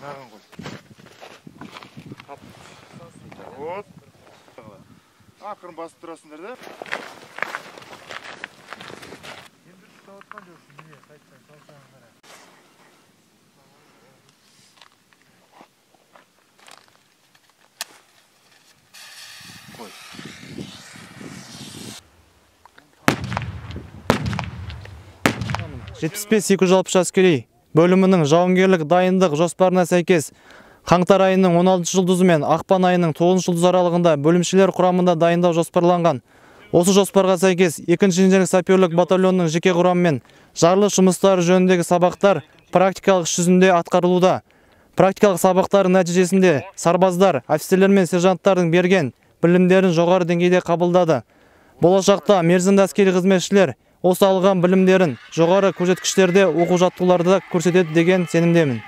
Mağın koy. Вот. Ақырын басып тұрасыңдар да. Енді ұстап отқан жоқсың, міне, қайтсаң, салсаң қара. Қой. жетпіс бес 260 әскери бөлімінің жауынгерлік дайындық жоспарына сәйкес қаңтар айының 16 жұлдызы мен ақпан айының 9 жұлдыз аралығында бөлімшелер құрамында дайындау жоспарланған. Осы жоспарға сәйкес 2-ші инженерлік-саперлік батальонның жеке құрамымен жарылыс жұмыстары жөніндегі сабақтар практикалық іс жүзінде атқарылуда. Практикалық сабақтардың нәтижесінде сарбаздар, офицерлер мен сержанттардың берген білімдерін жоғары деңгейде қабылдады. Болашақта мерзімді әскери қызметшілер осы алған білімдерін жоғары көрсеткіштерде оқу жаттығуларда көрсетеді деген сенімдемін.